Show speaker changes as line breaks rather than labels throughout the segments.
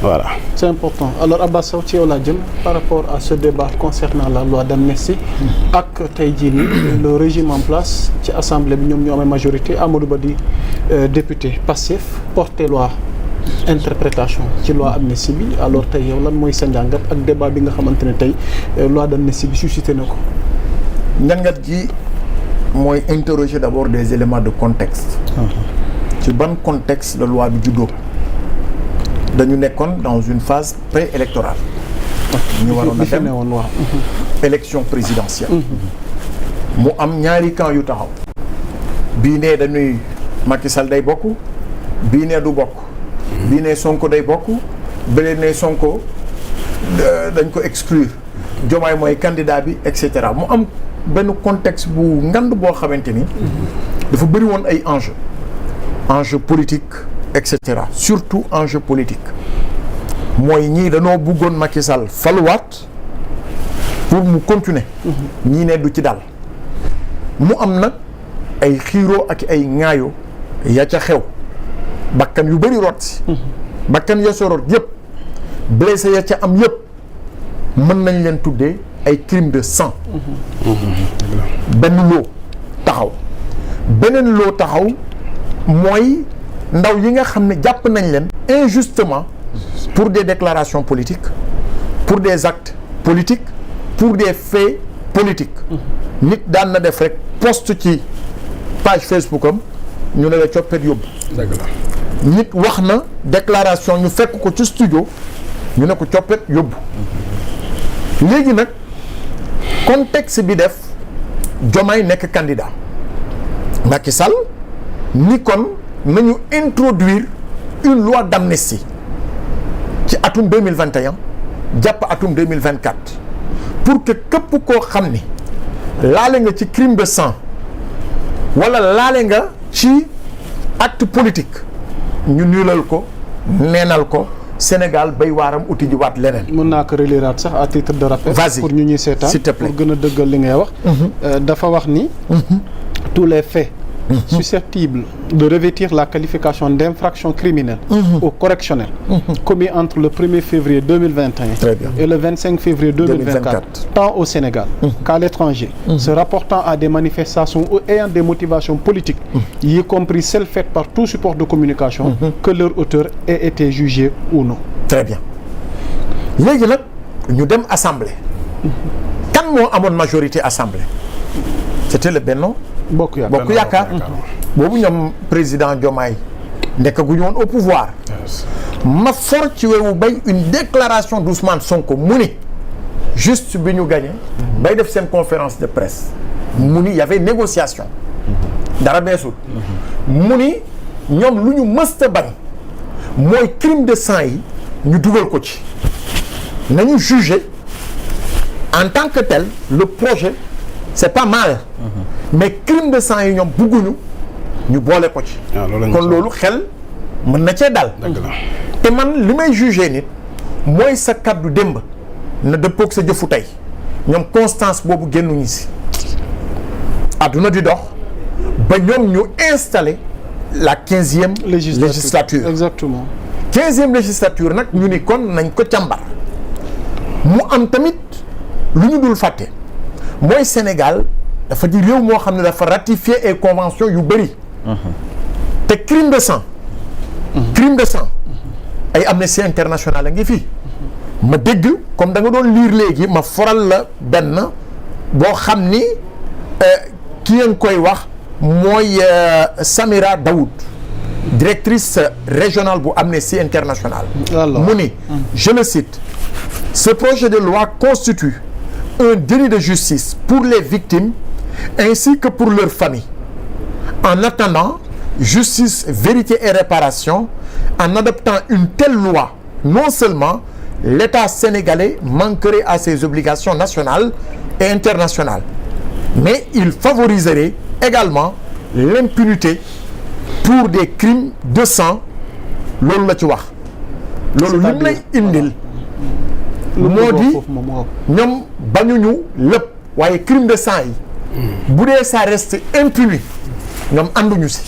Voilà.
C'est important. Alors Abbas Sow ci yow laa jëm par rapport à ce débat concernant la loi d'amnistie ak tey jii nii le régime en place ci assemblée bi ñoom ñoo amee majorité Amadou Ba di député Pastef porté loi interprétation ci loi amnistie bi alors tey yow lan mooy sa njàngat ak débat bi nga xamante ne tey loi d'amnistie bi suscité na ko.
njàngat ji mooy interroger d'abord des éléments de contexte. ci ban contexte la loi bi juddoo. dañu nekkoon dans une phase préélectorale. ñu waroon a dem élection présidentielle. mu am ñaari camp yu taxaw. bii nee dañuy Macky Sall day bokk. bii nee du bokk. bii nee Sonko day bokk. bële nee Sonko dañ ko exclure. Diomaye mooy candidat bi et cetera mu am benn contexte bu ngand boo xamante ni. dafa bëri woon ay enjeux. enjeux politiques. et cetera surtout enjeu politique mooy ñii dañoo bëggoon Macky Sall faluwaat pour mu continuer. ñii ne du ci dal mu am nag ay xiiroo ak ay ŋaayoo ya ca xew bakkan yu bëri rot si. bakkan ya sa rot yëpp blessé ya ca am yëpp mën nañ leen tuddee ay crimes de sang. benn loo taxaw beneen loo taxaw mooy. ndaw yi nga xam ne jàpp nañ leen injustement pour des déclarations politiques pour des actes politiques pour des faits politiques nit daan na def rek post ci page Facebook am ñu ne la coppet yóbbu. dëgg la nit wax na déclaration ñu fekk ko ci studio ñu ne ko coppet yóbbu léegi nag contexte bi def Diomaye nekk candidat Macky Sall ni kon nañu introduire une loi d'amnistie ci atum 2021 jàpp atum 2024 pour que képp koo xam ni laale nga ci crime de sang wala laale nga ci acte politique ñu nulal ko neenal ko Sénégal bay waaram uti ji waat leneen.
mën naa ko reliraat sax à titre de rappel.
Vas-y,
pour ñu ñuy seetaan
s'il te plaît.
pour gën a dëggal li ngay wax. dafa wax ni. tous les faits. susceptibles de revêtir la qualification d'infraction criminelle ou correctionnelle commis entre le 1er février 2021 et le 25 février 2024 tant au Sénégal qu'à l'étranger se rapportant à des manifestations ou ayant des motivations politiques y compris celles faites par tout support de communication que leur auteur ait été jugé ou non.
Très bien léegi nag ñu dem assemblée kan moo amoon majorité assemblée c'était le Benno
Bokk
Yaakaar boobu ñoom président Diomaye nekkaguñu woon au pouvoir ma for ci wewu bay une déclaration d'Ousmane Sonko mu ni juste bi ñu gagné bay def seen conférence de presse mu ni y avait négociation dara beesul mu ni ñoom lu ñu mësta bañ mooy crime de sang yi ñu dugal ko ci nañu juger en tant que tel le projet c'est pas mal mais crime de sang yi ñoom bugguñu ñu boole ko ci kon loolu xel mën na cee dal te man li may jugé nit mooy sa kaddu démb na dëppoog sa jëfu tey ñoom constance boobu génnuñu si adduna di dox ba ñoom ñu installé la 15e législature
exactement
15e législature nag ñu ni kon nañ ko càmbar mu am tamit lu ñu dul fàtte mooy Sénégal dafa di réew moo xam ne dafa ratifier ay convention yu bëri te crime de sang ay Amnesty International a ngi fii ma dégg comme da nga doon lire léegi ma foral la benn boo xam ni ki ngeen koy wax mooy Samira Daoud directrice régionale bu Amnesty International mu ni je le cite ce projet de loi constitue un délit de justice pour les victimes ainsi que pour leurs familles. En attendant justice, vérité et réparation, en adoptant une telle loi, non seulement l'État sénégalais manquerait à ses obligations nationales et internationales, mais il favoriserait également l'impunité pour des crimes de sang. loolu la ci wax. loolu lim lay indil. moo di ñoom bañuñu lépp waaye crime de sang yi bu dee ça reste impuni ñoom ànduñu si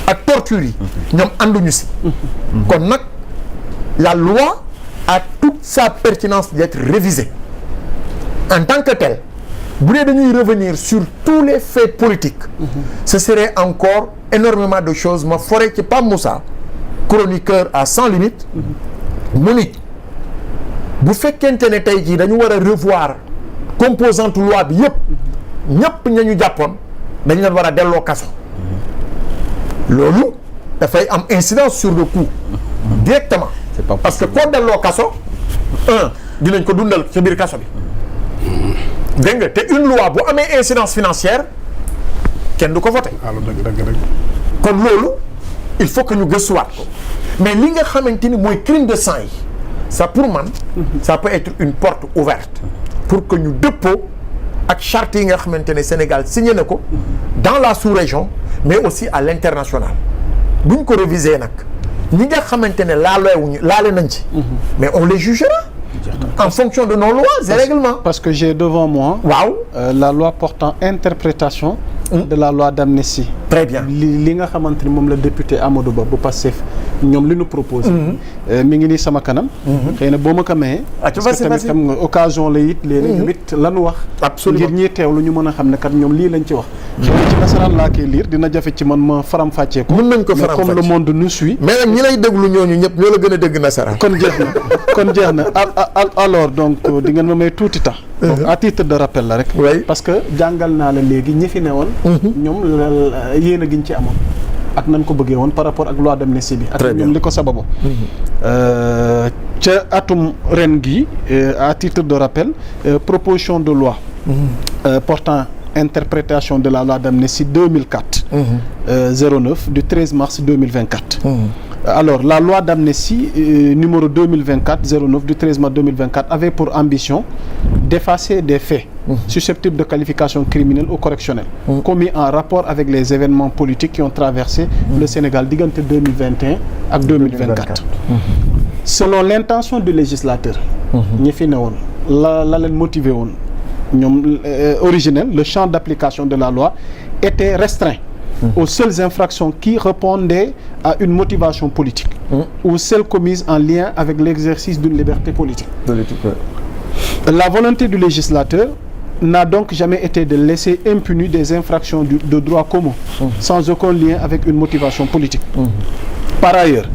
ak torture
yi ñoom ànduñu si kon nag la loi a toute sa pertinence d'être révisée en tant que telle. Bu dee dañuy revenir sur tous les faits politiques, ce serait encore énormément de choses. Ma forêt ci Pape Moussa, chroniqueur à Sans Limites, mu ni bu fekkente ne tey jii dañu war a revoir composante loi bi yëpp ñëpp ñañu jàppoon dañu leen war a delloo kaso. Loolu dafay am incidence sur le coup directement. Parce que koo delloo kaso dinañ ko dundal ci biir kaso bi. dégg nga te une loi bu amee incidence financière kenn du ko voté. kon loolu il faut que ñu gëstuwaat ko mais li nga xamante ni mooy crime de sang yi ça pour man ça peut être une porte ouverte pour que ñu dëppoo ak charte yi nga xamante ne Sénégal signé na ko dans la sous-région mais aussi à l'international bu ñu ko réviser nag ñi nga xamante ne laale nañ ci mais on les jugera en fonction de nos lois et règlements. Parce
que j'ai devant moi la loi portant interprétation de la loi d'amnistie.
Très bien.
li nga xamante ni moom la député Amadou Ba bu Pastef ñoom li ñu proposé. mi ngi nii sama kanam. xëy na boo ma ko mayee. parce que tamit xam nga occasion la it léeg-léeg it lanu wax.
absolument
ngir ñiy teewlu ñu mën a xam ne kat ñoom lii lañ ci wax. xëy na ci nasaraan laa koy lire dina jafe ci man ma faram-fàccee ko.
mën nañ ko faram-fàccee
mais comme le monde nous suit.
mais nag ñi lay déglu ñooñu ñëpp ñoo la gën a dégg nasaraan.
kon jeex na alors donc di ngeen ma may tuuti temps. donc à titre de rappel la rek. parce que jàngal naa la léegi ñi fi newoon. ñoom yéen a giñ ci amoon. ak nañ ko bëggee woon par rapport ak loi d'amnistie bi. ak ñoom li ko sababo. ca atum ren gi à titre de rappel proposition de loi. portant interprétation de la loi d'amnistie 2004. 09 du 13 mars 2024. Alors, la loi d'amnistie numéro 2024-09 du 13 mars 2024 avait pour ambition d'effacer des faits susceptibles de qualification criminelle ou correctionnelle commis en rapport avec les événements politiques qui ont traversé le Sénégal diggante 2021 ak 2024. Selon l'intention du législateur, ñi fi ne woon la leen motivé woon ñoom originel, le champ d'application de la loi était restreint aux seules infractions qui répondaient à une motivation politique ou celles commises en lien avec l'exercice d'une liberté politique. La volonté du législateur n'a donc jamais été de laisser impunis des infractions de droit commun sans aucun lien avec une motivation politique. Par ailleurs,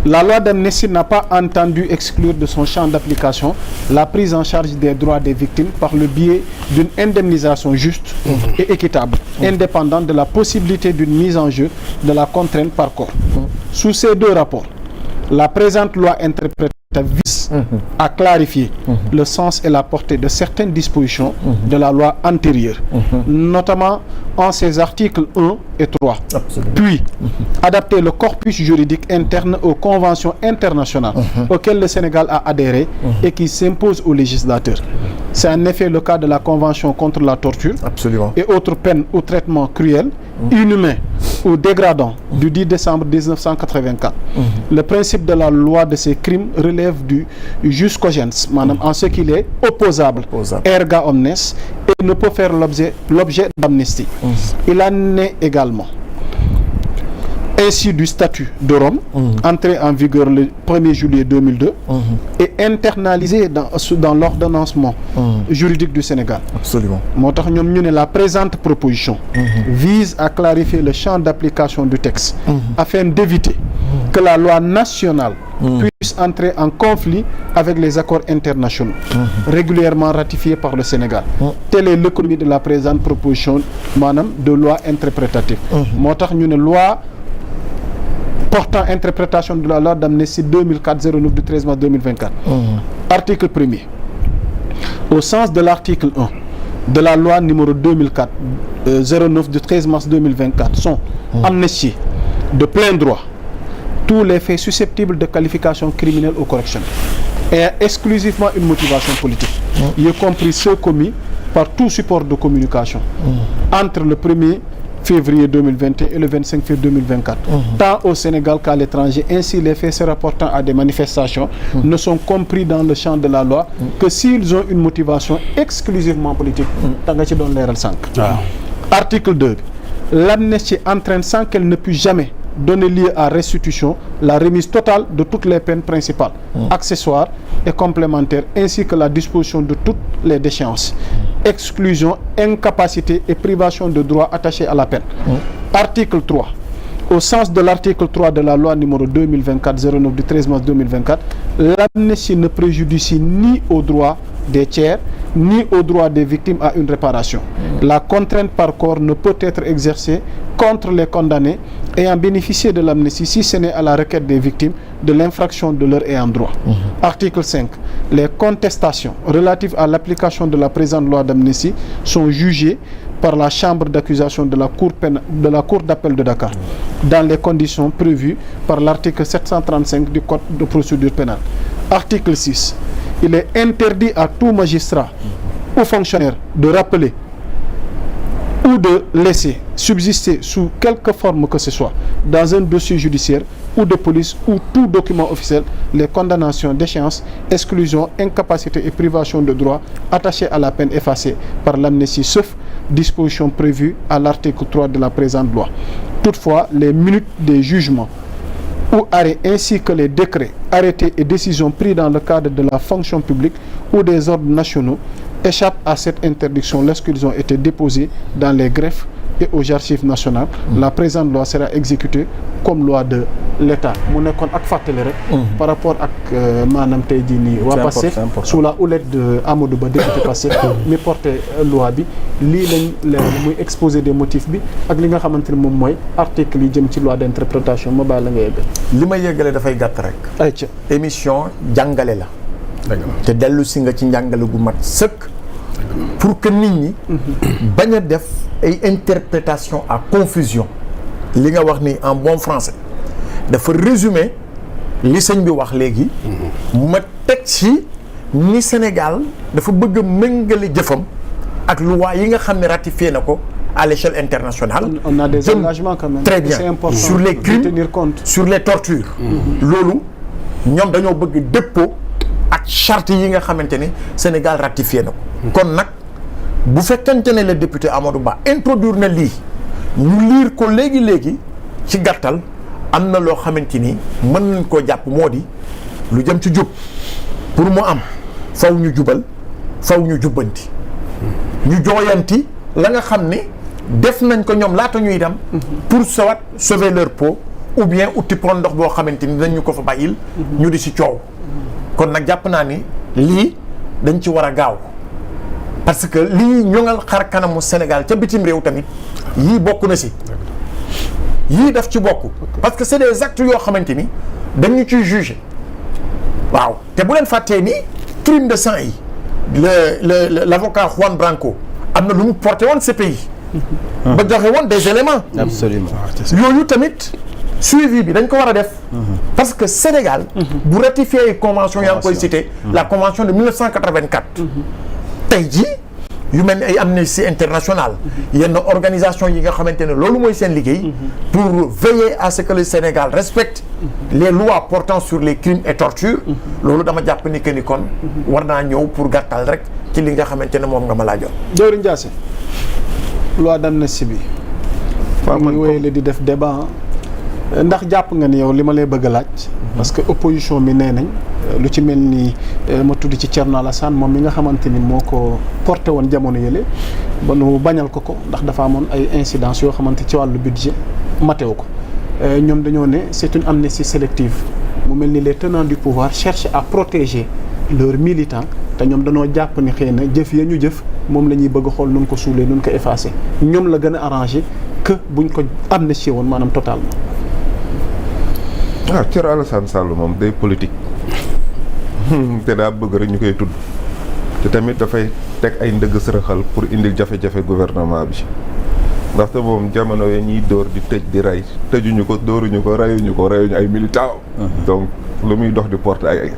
la loi d'amnistie n'a pas entendu exclure de son champ d'application la prise en charge des droits des victimes par le biais d'une indemnisation juste et équitable, indépendante de la possibilité d'une mise en jeu de la contrainte par corps. Sous ces deux rapports, la présente loi interprétative vise à clarifier le sens et la portée de certaines dispositions de la loi antérieure, notamment en ses articles 1 et 3.
Absolument.
Puis, adapter le corpus juridique interne aux conventions internationales auxquelles le Sénégal a adhéré et qui s'imposent aux législateurs. C'est en effet le cas de la Convention contre la torture et autres peines ou traitements cruels, inhumains ou dégradants du 10 décembre 1984. Le principe de la loi de ces crimes relève du jus cogens, maanaam en ce qu'il est opposable, erga omnes, et ne peut faire l'objet d'amnistie. Il en est également ainsi du statut de Rome, entré en vigueur le 1er juillet 2002 et internalisé dans l'ordonnancement juridique du Sénégal.
Absolument.
Moo tax ñoom ñu ne la présente proposition vise à clarifier le champ d'application du texte afin d'éviter que la loi nationale puisse entrer en conflit avec les accords internationaux régulièrement ratifiés par le Sénégal. Telle est l'économie de la présente proposition maanaam de loi interprétative. Moo tax ñu ne loi portant interprétation de la loi d'amnistie 2004-09 du 13 mars 2024. Article 1er. Au sens de l'article 1 de la loi numéro 2004-09 du 13 mars 2024 sont amnistiés de plein droit tous les faits susceptibles de qualification criminelle ou correctionnelle et exclusivement une motivation politique, y compris ceux commis par tout support de communication entre le 1er février 2021 et le 25 février 2024, tant au Sénégal qu'à l'étranger. Ainsi, les faits se rapportant à des manifestations ne sont compris dans le champ de la loi que s'ils ont une motivation exclusivement politique. Article 2. L'amnistie entraîne sans qu'elle ne puisse jamais donner lieu à restitution, la remise totale de toutes les peines principales, accessoires et complémentaires, ainsi que la disposition de toutes les déchéances, exclusion, incapacité et privation de droits attachés à la peine. Article 3. Au sens de l'article 3 de la loi numéro 2024-09 du 13 mars 2024, l'amnistie ne préjudicie ni aux droits des tiers, ni aux droits des victimes à une réparation. La contrainte par corps ne peut être exercée contre les condamnés ayant bénéficié de l'amnistie si ce n'est à la requête des victimes de l'infraction de leur ayant droit. Article 5. Les contestations relatives à l'application de la présente loi d'amnistie sont jugées par la chambre d'accusation de la cour d'appel de Dakar dans les conditions prévues par l'article 735 du code de procédure pénale. Article 6. Il est interdit à tout magistrat ou fonctionnaire de rappeler ou de laisser subsister sous quelque forme que ce soit dans un dossier judiciaire ou de police ou tout document officiel les condamnations d'échéance, exclusion, incapacité et privation de droits attachés à la peine effacée par l'amnistie sauf dispositions prévues à l'article 3 de la présente loi. Toutefois, les minutes des jugements ou arrêts ainsi que les décrets, arrêtés et décisions pris dans le cadre de la fonction publique ou des ordres nationaux échappent à cette interdiction lorsqu'ils ont été déposés dans les greffes et aux archives nationales. La présente loi sera exécutée comme loi de l'État. mu nekkoon ak fàttali rek par rapport ak maanaam tey jii nii waa Pastef sous la houlette de Amadou Ba député Pastef mi porté loi bi lii lañ leer muy exposé des motifs bi ak li nga xamante ne moom mooy article yi jëm ci loi d'interprétation ma bàyyi la nga yeggal.
li may yeggale dafay gàtt rek.
ayca
émission jàngale la. te dellu si nga ci njàngale gu mat sëkk. pour que nit ñi bañ a def ay interprétation à confusion li nga wax ni en bon français dafa résumer li sëñ bi wax léegi ma teg ci ni Sénégal dafa bëgg a méngale jëfam ak loi yi nga xam ne ratifié na ko à l'échelle internationale.
On a des engagements quand même.
Très bien.
C'est important
sur les crimes,
de tenir compte.
sur les tortures. loolu ñoom dañoo bëgg dëppoo ak charte yi nga xamante ni Sénégal ratifié na ko. kon nag bu fekkente ne le député Amadou Ba introduire na lii ñu liir ko léegi ci gàttal am na loo xamante ni mën nañ koo jàpp moo di lu jëm ci jub pour mu am faw ñu jubal faw ñu jubbanti ñu jooyanti la nga xam ne def nañ ko ñoom laata ñuy dem pour soit sauver leur peau ou bien uti pon ndox boo xamante ni dañ ñu ko fa bàyyil ñu di ci coow kon nag jàpp naa ni lii dañ ci war a gaaw parce que lii ñoŋal xar kanamu Sénégal ca bitim réew tamit yii bokk na si yii daf ci bokk parce que c'est des actes yoo xamante ni dañu ciy juger waaw te bu leen fàttee ni crime de sang yi l'avocat Juan Branco am na lu mu porté woon CPI ba joxe woon des éléments
absolument
yooyu tamit suivi bi dañ ko war a def parce que Sénégal bu ratifié convention yaa ngi koy cité la convention de 1984 tey jii yu mel ni ay Amnesty International yenn organisation yi nga xamante ne loolu mooy seen liggéey pour veiller à ce que le Sénégal respecte les lois portant sur les crimes et tortures loolu dama jàpp ni que ni kon war naa ñëw pour gàttal rek ci li nga xamante ne moom nga ma laajoon.
Dieuwrine Ndiassé loi d'amnistie bi muy wéyale di def débat ndax jàpp nga ni yow li ma lay bëgg a laaj parce que opposition bi nee nañ lu ci mel ni ma tudd ci Thierno Alassane moom mi nga xamante ni moo ko porté woon jamono yële ba nu bañal ko ndax dafa amoon ay incidence yoo xamante ci wàllu budget matew ko ñoom dañoo ne c'est une amnistie sélective mu mel ni les tenants du pouvoir cherchent à protéger leurs militants te ñoom dañoo jàpp ni xëy na jëf ya ñu jëf moom la ñuy bëgg a xool nun ko suulee nun ko effacer ñoom la gën a arrangé que buñ ko amnistié woon maanaam totalement.
waaw Thierno Alassane Sall moom day politique te daa bëgg rek ñu koy tudd te tamit dafay teg ay ndëgg sërëxal pour indil jafe-jafe gouvernement bi ndaxte moom jamono yi ñuy dóor di tëj di rey tëjuñu ko dóoruñu ko reyuñu ay militants donc lu muy dox di porter ay